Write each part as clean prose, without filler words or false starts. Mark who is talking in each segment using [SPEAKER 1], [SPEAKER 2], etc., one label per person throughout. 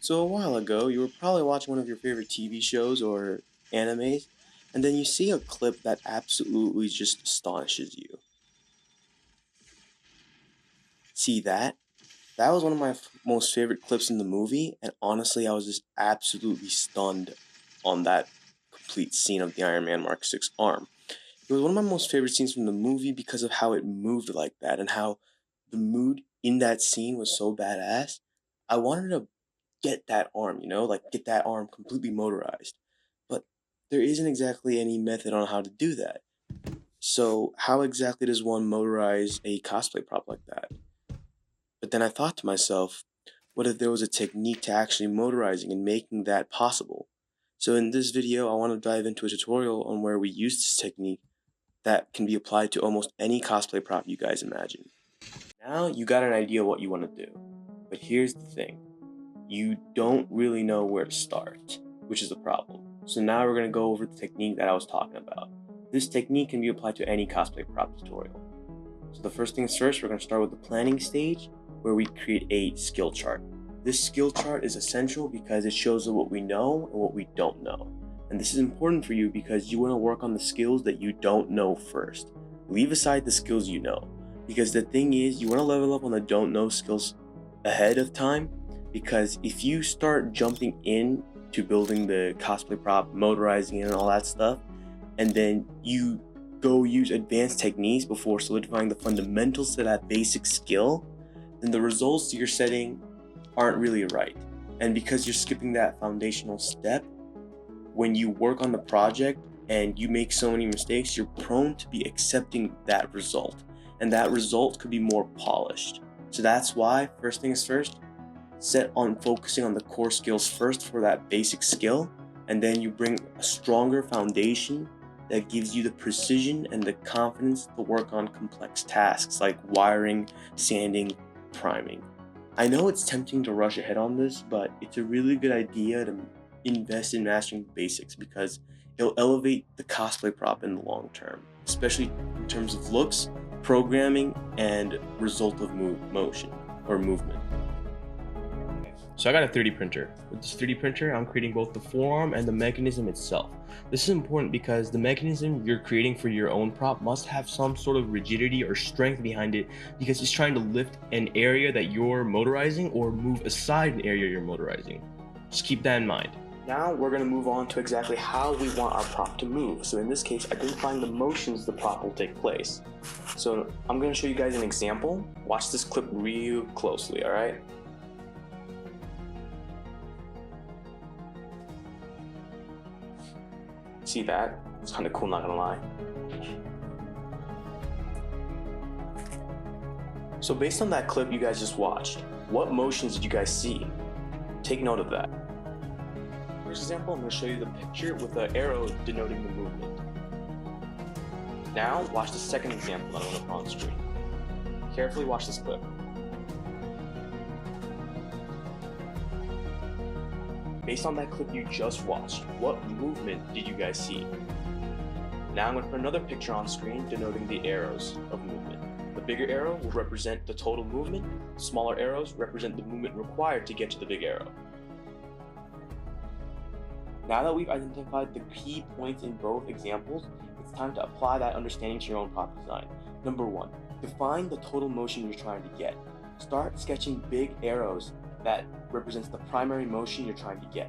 [SPEAKER 1] So a while ago, you were probably watching one of your favorite TV shows or animes, and then you see a clip that absolutely just astonishes you. See that? That was one of my most favorite clips in the movie, and honestly, I was just absolutely stunned on that complete scene of the Iron Man Mark 6 arm. It was one of my most favorite scenes from the movie because of how it moved like that and how the mood in that scene was so badass. I wanted to get that arm, like get that arm completely motorized. But there isn't exactly any method on how to do that. So, how exactly does one motorize a cosplay prop like that? But then I thought to myself, what if there was a technique to actually motorizing and making that possible? So, in this video, I want to dive into a tutorial on where we use this technique that can be applied to almost any cosplay prop you guys imagine. Now you got an idea what you want to do, but here's the thing. You don't really know where to start, which is the problem. So now we're going to go over the technique that I was talking about. This technique can be applied to any cosplay prop tutorial. So the first things first, we're going to start with the planning stage where we create a skill chart. This skill chart is essential because it shows what we know and what we don't know. And this is important for you because you want to work on the skills that you don't know first. Leave aside the skills you know. Because the thing is, you want to level up on the don't know skills ahead of time, because if you start jumping in to building the cosplay prop, motorizing it and all that stuff, and then you go use advanced techniques before solidifying the fundamentals to that basic skill, then the results you're setting aren't really right. And because you're skipping that foundational step, when you work on the project and you make so many mistakes, you're prone to be accepting that result. And that result could be more polished. So that's why, first things first, set on focusing on the core skills first for that basic skill, and then you bring a stronger foundation that gives you the precision and the confidence to work on complex tasks like wiring, sanding, priming. I know it's tempting to rush ahead on this, but it's a really good idea to invest in mastering the basics because it'll elevate the cosplay prop in the long term, especially in terms of looks, programming, and result of motion or movement.
[SPEAKER 2] So I got a 3D printer. With this 3D printer, I'm creating both the forearm and the mechanism itself. This is important because the mechanism you're creating for your own prop must have some sort of rigidity or strength behind it because it's trying to lift an area that you're motorizing or move aside an area you're motorizing. Just keep that in mind.
[SPEAKER 1] Now we're going to move on to exactly how we want our prop to move. So in this case, identifying the motions the prop will take place. So I'm going to show you guys an example. Watch this clip real closely, alright? See that? It's kind of cool, not gonna lie. So based on that clip you guys just watched, what motions did you guys see? Take note of that. For example, I'm gonna show you the picture with the arrow denoting the movement. Now, watch the second example that I'm gonna put on screen. Carefully watch this clip. Based on that clip you just watched, what movement did you guys see? Now I'm going to put another picture on screen denoting the arrows of movement. The bigger arrow will represent the total movement, smaller arrows represent the movement required to get to the big arrow. Now that we've identified the key points in both examples, it's time to apply that understanding to your own prop design. Number 1, define the total motion you're trying to get. Start sketching big arrows that represents the primary motion you're trying to get.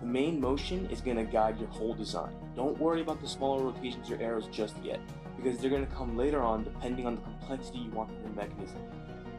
[SPEAKER 1] The main motion is going to guide your whole design. Don't worry about the smaller rotations of your arrows just yet, because they're going to come later on depending on the complexity you want for your mechanism.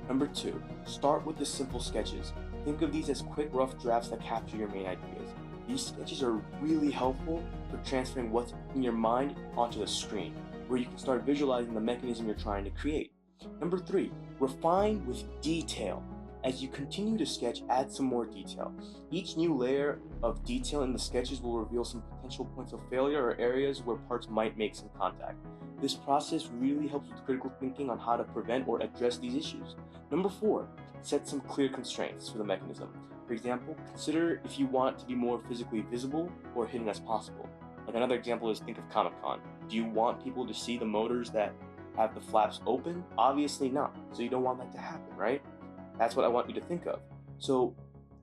[SPEAKER 1] Number 2, start with the simple sketches. Think of these as quick rough drafts that capture your main ideas. These sketches are really helpful for transferring what's in your mind onto the screen, where you can start visualizing the mechanism you're trying to create. Number 3, refine with detail. As you continue to sketch, add some more detail. Each new layer of detail in the sketches will reveal some potential points of failure or areas where parts might make some contact. This process really helps with critical thinking on how to prevent or address these issues. Number 4, set some clear constraints for the mechanism. For example, consider if you want to be more physically visible or hidden as possible. Like another example is think of Comic-Con. Do you want people to see the motors that have the flaps open? Obviously not, so you don't want that to happen, right? That's what I want you to think of. So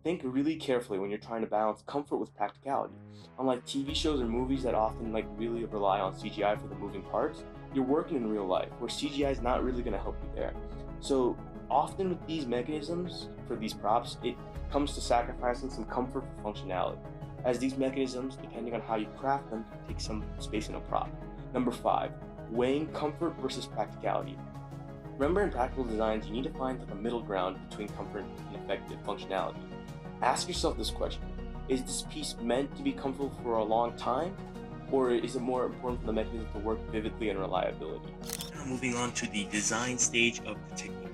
[SPEAKER 2] think really carefully when you're trying to balance comfort with practicality. Unlike TV shows or movies that often really rely on CGI for the moving parts, you're working in real life where CGI is not really going to help you there. So often with these mechanisms for these props, it comes to sacrificing some comfort for functionality, as these mechanisms, depending on how you craft them, can take some space in a prop. Number 5, weighing comfort versus practicality. Remember, in practical designs, you need to find a middle ground between comfort and effective functionality. Ask yourself this question: is this piece meant to be comfortable for a long time, or is it more important for the mechanism to work vividly and reliability? Now moving on to the design stage of the technique.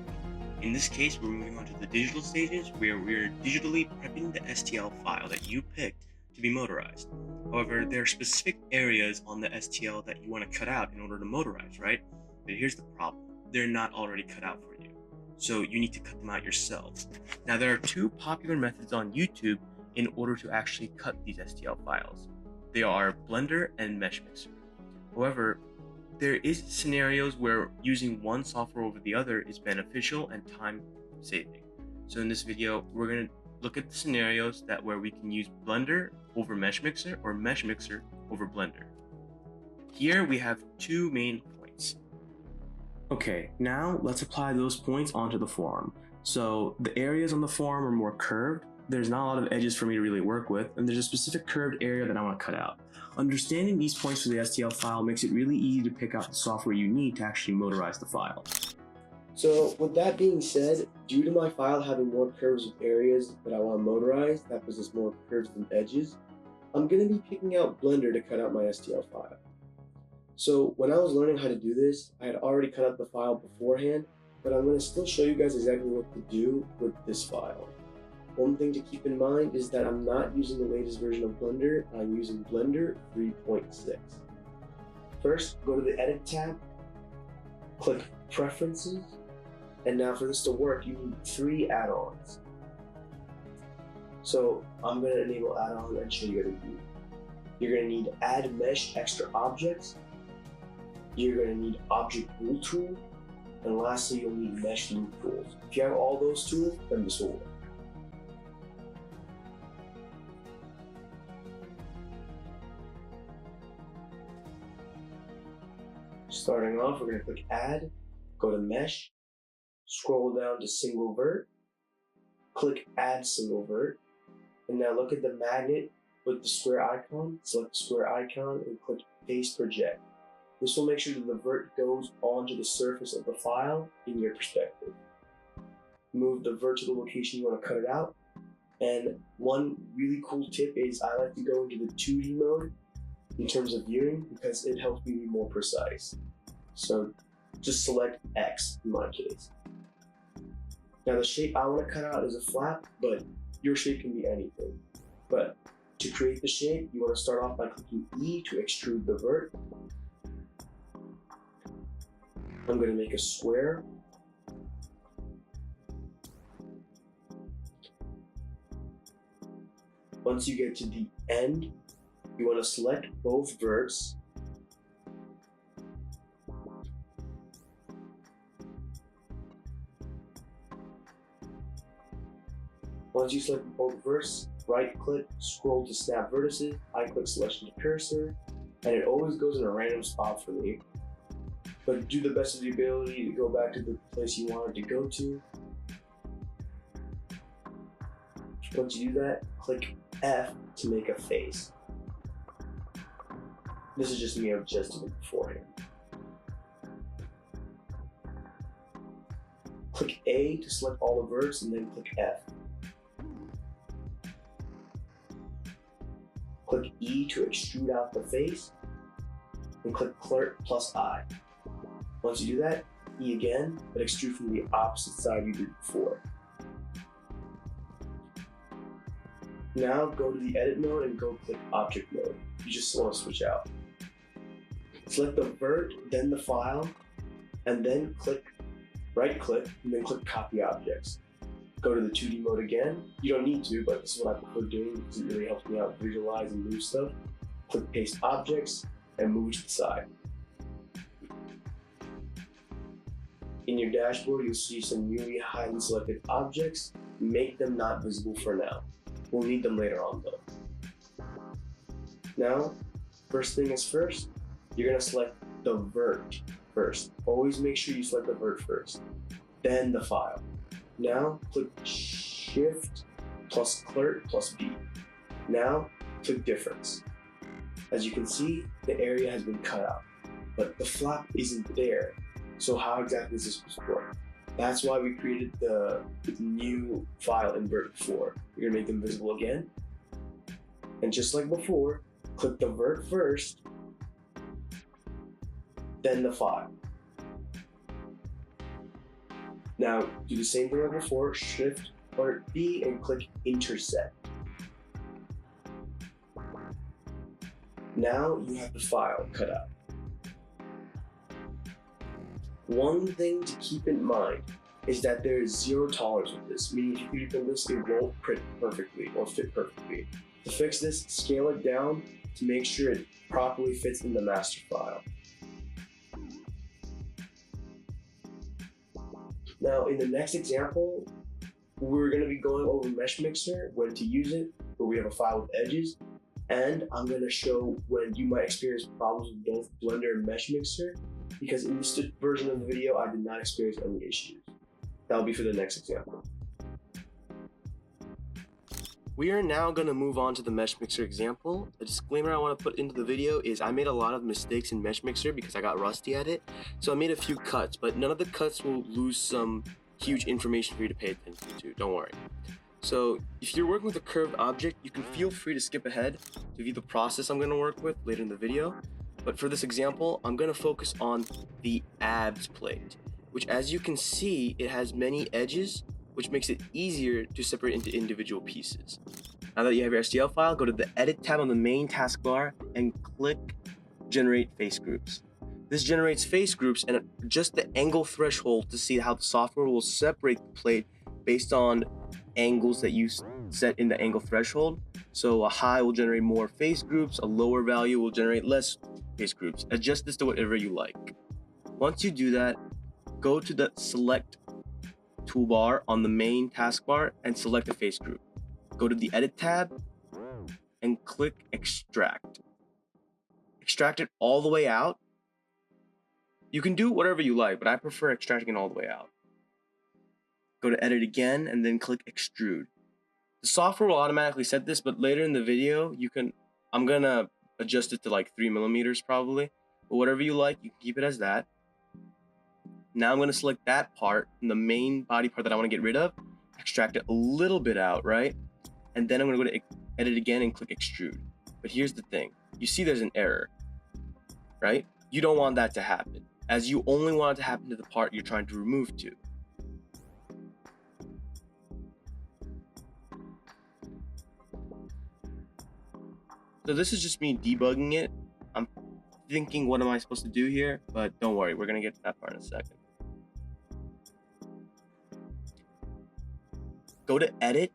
[SPEAKER 2] In this case, we're moving on to the digital stages where we're digitally prepping the STL file that you picked to be motorized. However, there are specific areas on the STL that you want to cut out in order to motorize, right? But here's the problem: they're not already cut out for you, so you need to cut them out yourself. Now, there are 2 popular methods on YouTube in order to actually cut these STL files. They are Blender and Meshmixer. However, there is scenarios where using one software over the other is beneficial and time saving. So in this video, we're going to look at the scenarios where we can use Blender over Meshmixer or Meshmixer over Blender. Here we have 2 main points. Okay, now let's apply those points onto the forearm. So the areas on the forearm are more curved, there's not a lot of edges for me to really work with, and there's a specific curved area that I want to cut out. Understanding these points for the STL file makes it really easy to pick out the software you need to actually motorize the file.
[SPEAKER 1] So with that being said, due to my file having more curves of areas that I want to motorize, that possess more curves than edges, I'm going to be picking out Blender to cut out my STL file. So when I was learning how to do this, I had already cut out the file beforehand, but I'm going to still show you guys exactly what to do with this file. One thing to keep in mind is that I'm not using the latest version of Blender, I'm using Blender 3.6. First, go to the Edit tab, click Preferences, and now for this to work, you need 3 add-ons. So I'm going to enable add-on and show you guys what to do. You're going to need Add Mesh Extra Objects, you're going to need Object Rule Tool, and lastly, you'll need Mesh Loop Tools. If you have all those tools, then this will work. Starting off, we're going to click Add, go to Mesh, scroll down to Single Vert, click Add Single Vert, and now look at the magnet with the square icon, select the square icon and click Face Project. This will make sure that the vert goes onto the surface of the file in your perspective. Move the vert to the location you want to cut it out, and one really cool tip is I like to go into the 2D mode in terms of viewing because it helps me be more precise. So just select X in my case. Now the shape I want to cut out is a flap, but your shape can be anything. But to create the shape, you want to start off by clicking E to extrude the vert. I'm going to make a square. Once you get to the end, you want to select both verts. Once you select both verts, right click, scroll to snap vertices, I click selection to cursor, and it always goes in a random spot for me. But do the best of your ability to go back to the place you wanted to go to. Once you do that, click F to make a face. This is just me adjusting it beforehand. Click A to select all the verts and then click F. Click E to extrude out the face and click Clerk plus I. Once you do that, E again, but extrude from the opposite side you did before. Now go to the edit mode and go click object mode. You just want to switch out. Select the vert, then the file, and then right click, and then click copy objects. Go to the 2D mode again. You don't need to, but this is what I prefer doing because it really helps me out visualize and move stuff. Click paste objects and move to the side. In your dashboard, you'll see some newly highly selected objects. make them not visible for now. We'll need them later on though. Now, first thing is first, you're gonna select the vert first. Always make sure you select the vert first, then the file. Now, click Shift plus Clrt plus B. Now, click Difference. As you can see, the area has been cut out, but the flap isn't there. So how exactly is this supposed to work? That's why we created the new file in vert before. You're gonna make them visible again. And just like before, click the vert first, then the file. Now, do the same thing like before, Shift or B and click Intersect. Now you have the file cut out. One thing to keep in mind is that there is zero tolerance with this, meaning if you pre-print this, it won't print perfectly or fit perfectly. To fix this, scale it down to make sure it properly fits in the master file. Now, in the next example, we're going to be going over Meshmixer, when to use it, where we have a file with edges, and I'm going to show when you might experience problems with both Blender and Meshmixer, because in this version of the video, I did not experience any issues. That'll be for the next example. We are now going to move on to the Meshmixer example. The disclaimer I want to put into the video is I made a lot of mistakes in Meshmixer because I got rusty at it. So I made a few cuts, but none of the cuts will lose some huge information for you to pay attention to, don't worry. So if you're working with a curved object, you can feel free to skip ahead to view the process I'm going to work with later in the video. But for this example, I'm going to focus on the abs plate, which as you can see, it has many edges, which makes it easier to separate into individual pieces. Now that you have your STL file, go to the Edit tab on the main taskbar and click Generate Face Groups. This generates face groups and adjust the angle threshold to see how the software will separate the plate based on angles that you set in the angle threshold. So a high will generate more face groups, a lower value will generate less face groups. Adjust this to whatever you like. Once you do that, go to the Select toolbar on the main taskbar and select a face group. Go to the Edit tab and click Extract. Extract it all the way out. You can do whatever you like, but I prefer extracting it all the way out. Go to Edit again and then click Extrude. The software will automatically set this, but later in the video, I'm gonna adjust it to like 3mm probably, but whatever you like, you can keep it as that. Now I'm gonna select that part, the main body part that I wanna get rid of, extract it a little bit out, right? And then I'm gonna go to Edit again and click Extrude. But here's the thing, you see there's an error, right? You don't want that to happen, as you only want it to happen to the part you're trying to remove to. So this is just me debugging it. I'm thinking, what am I supposed to do here? But don't worry, we're gonna get to that part in a second. Go to Edit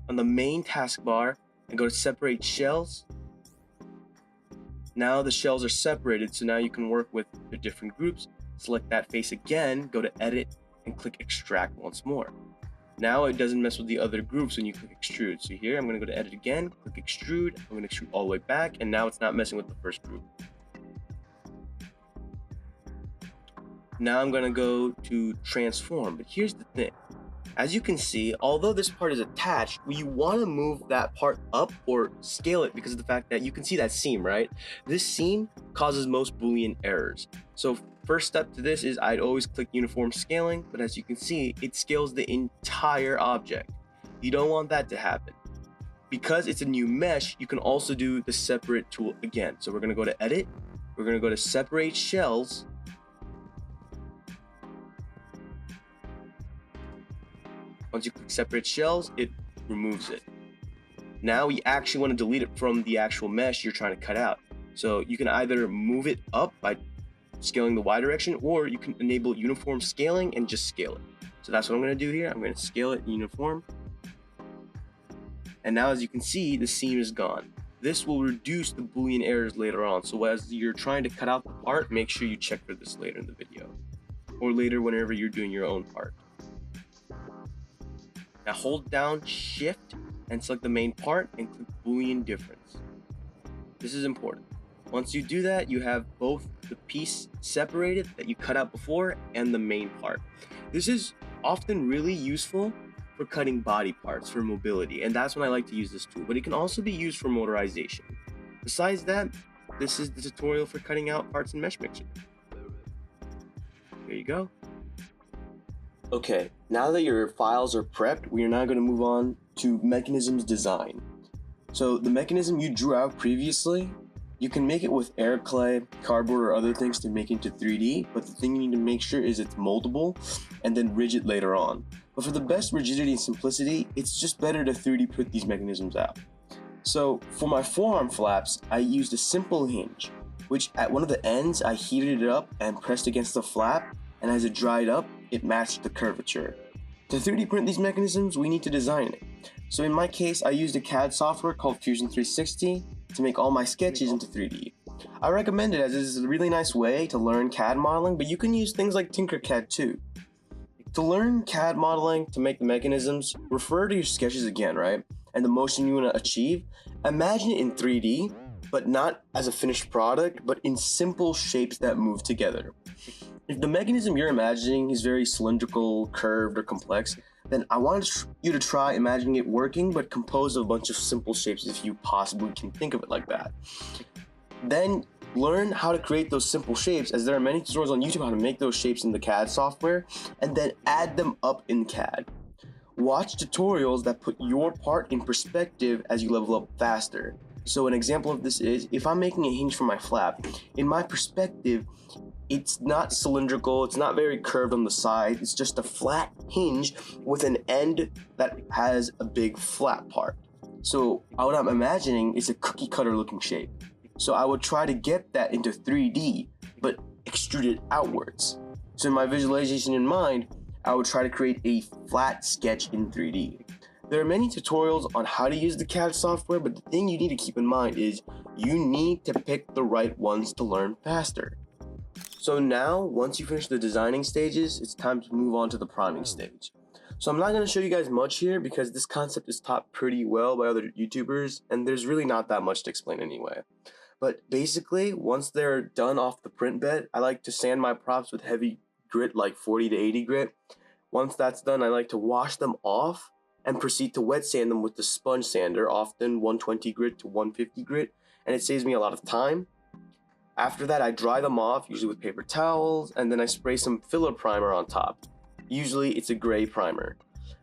[SPEAKER 1] on the main taskbar and go to Separate Shells. Now the shells are separated, so now you can work with the different groups. Select that face again, go to Edit and click Extract once more. Now it doesn't mess with the other groups when you click Extrude. So here I'm going to go to Edit again, click Extrude, I'm going to extrude all the way back, and now it's not messing with the first group. Now I'm going to go to Transform, but here's the thing. As you can see, although this part is attached, you want to move that part up or scale it because of the fact that you can see that seam, right? This seam causes most Boolean errors. So first step to this is I'd always click Uniform Scaling, but as you can see, it scales the entire object. You don't want that to happen. Because it's a new mesh, you can also do the Separate tool again. So we're going to go to Edit, we're going to go to Separate Shells, once you click Separate Shells, it removes it. Now we actually want to delete it from the actual mesh you're trying to cut out. So you can either move it up by scaling the Y direction, or you can enable uniform scaling and just scale it. So that's what I'm going to do here. I'm going to scale it in uniform. And now as you can see, the seam is gone. This will reduce the Boolean errors later on. So as you're trying to cut out the part, make sure you check for this later in the video, or later whenever you're doing your own part.
[SPEAKER 2] Now hold down Shift and select the main part and click Boolean difference. This is important. Once you do that, you have both the piece separated that you cut out before and the main part. This is often really useful for cutting body parts for mobility, and that's when I like to use this tool, but it can also be used for motorization. Besides that, this is the tutorial for cutting out parts in Meshmixer. There you go. Okay, now that your files are prepped, we are now going to move on to mechanisms design. So the mechanism you drew out previously, you can make it with air clay, cardboard, or other things to make it into 3D, but the thing you need to make sure is it's moldable and then rigid later on. But for the best rigidity and simplicity, it's just better to 3D print these mechanisms out. So for my forearm flaps, I used a simple hinge, which at one of the ends, I heated it up and pressed against the flap, and as it dried up, it matched the curvature. To 3D print these mechanisms, we need to design it. So in my case, I used a CAD software called Fusion 360 to make all my sketches into 3D. I recommend it as it is a really nice way to learn CAD modeling, but you can use things like Tinkercad too. To learn CAD modeling to make the mechanisms, refer to your sketches again, right? And the motion you want to achieve. Imagine it in 3D, but not as a finished product, but in simple shapes that move together. If the mechanism you're imagining is very cylindrical, curved, or complex, then I want you to try imagining it working, but composed of a bunch of simple shapes if you possibly can think of it like that. Then learn how to create those simple shapes, as there are many tutorials on YouTube how to make those shapes in the CAD software, and then add them up in CAD. Watch tutorials that put your part in perspective as you level up faster. So an example of this is, if I'm making a hinge for my flap, in my perspective, it's not cylindrical, it's not very curved on the side, it's just a flat hinge with an end that has a big flat part. So what I'm imagining is a cookie cutter looking shape. So I would try to get that into 3D, but extrude it outwards. So in my visualization in mind, I would try to create a flat sketch in 3D. There are many tutorials on how to use the CAD software, but the thing you need to keep in mind is you need to pick the right ones to learn faster. So now, once you finish the designing stages, it's time to move on to the priming stage. So I'm not going to show you guys much here because this concept is taught pretty well by other YouTubers, and there's really not that much to explain anyway. But basically, once they're done off the print bed, I like to sand my props with heavy grit, like 40 to 80 grit. Once that's done, I like to wash them off and proceed to wet sand them with the sponge sander, often 120 grit to 150 grit, and it saves me a lot of time. After that, I dry them off, usually with paper towels, and then I spray some filler primer on top. Usually it's a gray primer.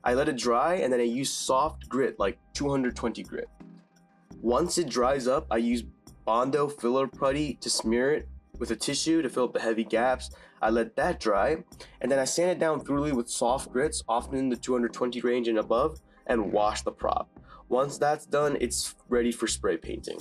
[SPEAKER 2] I let it dry, and then I use soft grit, like 220 grit. Once it dries up, I use Bondo filler putty to smear it with a tissue to fill up the heavy gaps. I let that dry, and then I sand it down thoroughly with soft grits, often in the 220 range and above, and wash the prop. Once that's done, it's ready for spray painting.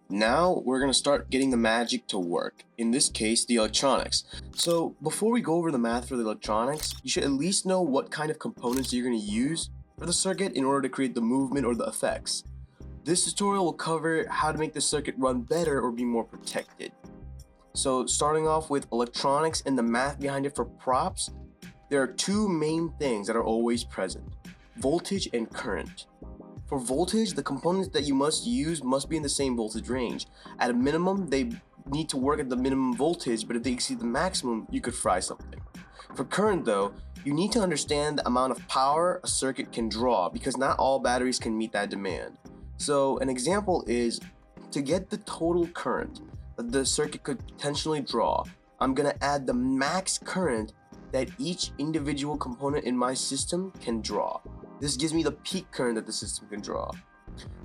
[SPEAKER 2] Now we're going to start getting the magic to work, in this case the electronics. So before we go over the math for the electronics, you should at least know what kind of components you're going to use for the circuit in order to create the movement or the effects. This tutorial will cover how to make the circuit run better or be more protected. So starting off with electronics and the math behind it for props, there are two main things that are always present: voltage and current. For voltage, the components that you must use must be in the same voltage range. At a minimum, they need to work at the minimum voltage, but if they exceed the maximum, you could fry something. For current though, you need to understand the amount of power a circuit can draw, because not all batteries can meet that demand. So an example is, to get the total current that the circuit could potentially draw, I'm going to add the max current that each individual component in my system can draw. This gives me the peak current that the system can draw.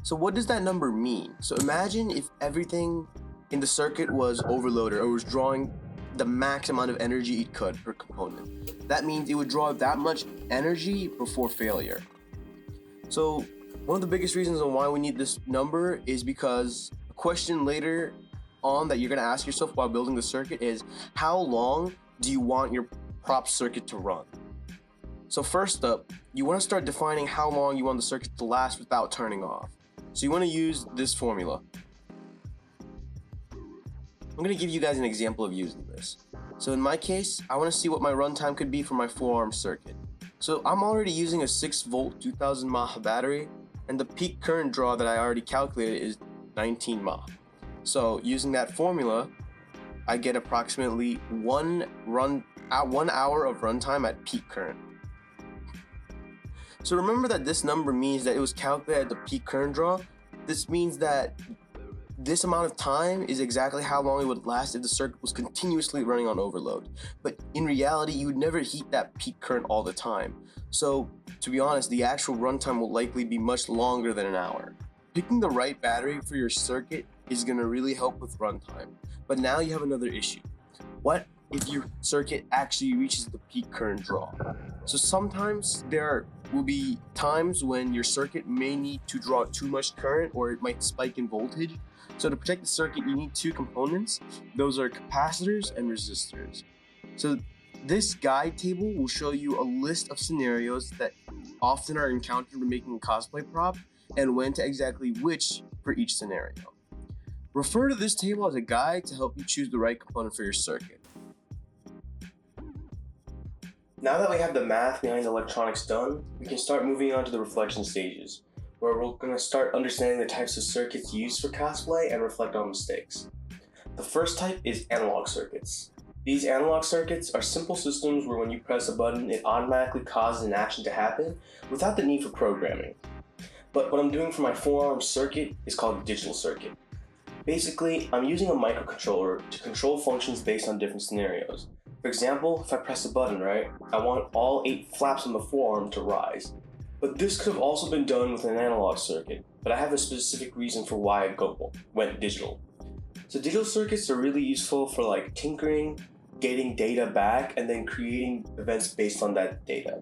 [SPEAKER 2] So what does that number mean? So imagine if everything in the circuit was overloaded or was drawing the max amount of energy it could per component. That means it would draw that much energy before failure. So one of the biggest reasons on why we need this number is because a question later on that you're going to ask yourself while building the circuit is, how long do you want your prop circuit to run? So first up, you want to start defining how long you want the circuit to last without turning off. So you want to use this formula. I'm going to give you guys an example of using this. So in my case, I want to see what my runtime could be for my forearm circuit.
[SPEAKER 3] So I'm already using a 6-volt 2000 mAh battery, and the peak current draw that I already calculated is 19 mAh. So using that formula, I get approximately 1 hour of runtime at peak current. So remember that this number means that it was calculated at the peak current draw. This means that this amount of time is exactly how long it would last if the circuit was continuously running on overload. But in reality, you would never heat that peak current all the time. So to be honest, the actual runtime will likely be much longer than an hour. Picking the right battery for your circuit is going to really help with runtime. But now you have another issue. What if your circuit actually reaches the peak current draw? So sometimes there will be times when your circuit may need to draw too much current, or it might spike in voltage. So to protect the circuit, you need two components. Those are capacitors and resistors. So this guide table will show you a list of scenarios that often are encountered when making a cosplay prop, and when to exactly which for each scenario. Refer to this table as a guide to help you choose the right component for your circuit.
[SPEAKER 2] Now that we have the math behind electronics done, we can start moving on to the reflection stages, where we're going to start understanding the types of circuits used for cosplay and reflect on mistakes. The first type is analog circuits. These analog circuits are simple systems where when you press a button, it automatically causes an action to happen without the need for programming. But what I'm doing for my forearm circuit is called a digital circuit. Basically, I'm using a microcontroller to control functions based on different scenarios. For example, if I press a button, right, I want all 8 flaps on the forearm to rise. But this could have also been done with an analog circuit, but I have a specific reason for why I went digital. So digital circuits are really useful for like tinkering, getting data back, and then creating events based on that data.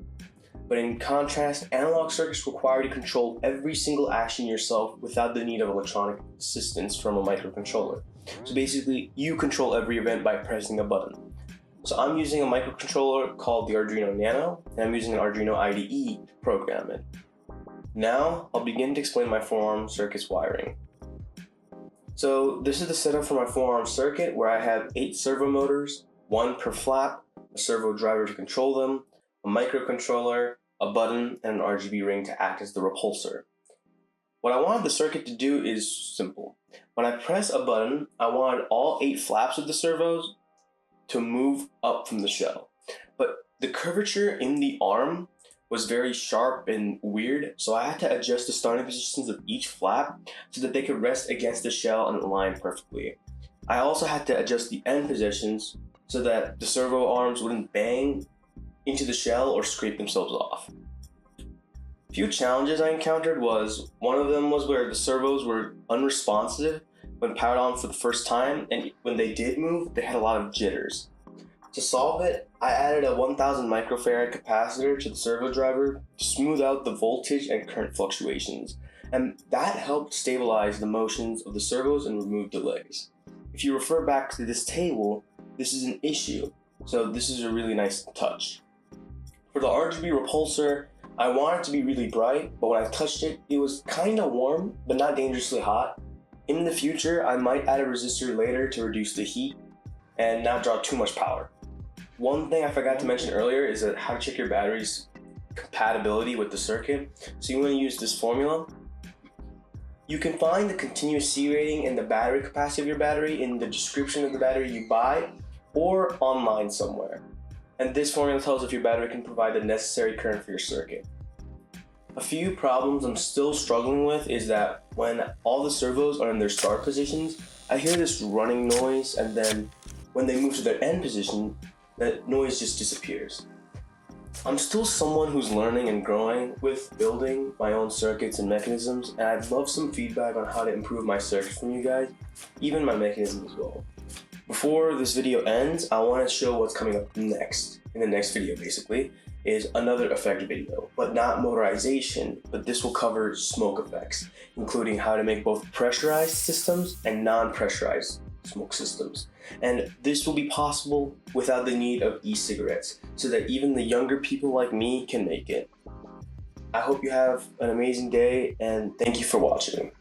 [SPEAKER 2] But in contrast, analog circuits require you to control every single action yourself without the need of electronic assistance from a microcontroller. So basically, you control every event by pressing a button. So I'm using a microcontroller called the Arduino Nano, and I'm using an Arduino IDE to program it. Now, I'll begin to explain my forearm circuit's wiring. So this is the setup for my forearm circuit, where I have 8 servo motors, 1 per flap, a servo driver to control them, a microcontroller, a button, and an RGB ring to act as the repulsor. What I wanted the circuit to do is simple. When I press a button, I wanted all 8 flaps of the servos to move up from the shell. But the curvature in the arm was very sharp and weird, so I had to adjust the starting positions of each flap so that they could rest against the shell and align perfectly. I also had to adjust the end positions so that the servo arms wouldn't bang into the shell or scrape themselves off. A few challenges I encountered was, one of them was where the servos were unresponsive when powered on for the first time, and when they did move, they had a lot of jitters. To solve it, I added a 1000 microfarad capacitor to the servo driver to smooth out the voltage and current fluctuations, and that helped stabilize the motions of the servos and remove delays. If you refer back to this table, this is an issue, so this is a really nice touch. For the RGB repulsor, I want it to be really bright, but when I touched it, it was kinda warm, but not dangerously hot. In the future, I might add a resistor later to reduce the heat and not draw too much power. One thing I forgot to mention earlier is that how to check your battery's compatibility with the circuit. So you want to use this formula. You can find the continuous C rating and the battery capacity of your battery in the description of the battery you buy or online somewhere. And this formula tells if your battery can provide the necessary current for your circuit. A few problems I'm still struggling with is that when all the servos are in their start positions, I hear this running noise, and then when they move to their end position, that noise just disappears. I'm still someone who's learning and growing with building my own circuits and mechanisms, and I'd love some feedback on how to improve my circuit from you guys, even my mechanism as well. Before this video ends, I want to show what's coming up next. In the next video, basically, is another effect video, but not motorization, but this will cover smoke effects, including how to make both pressurized systems and non-pressurized smoke systems. And this will be possible without the need of e-cigarettes, so that even the younger people like me can make it. I hope you have an amazing day, and thank you for watching.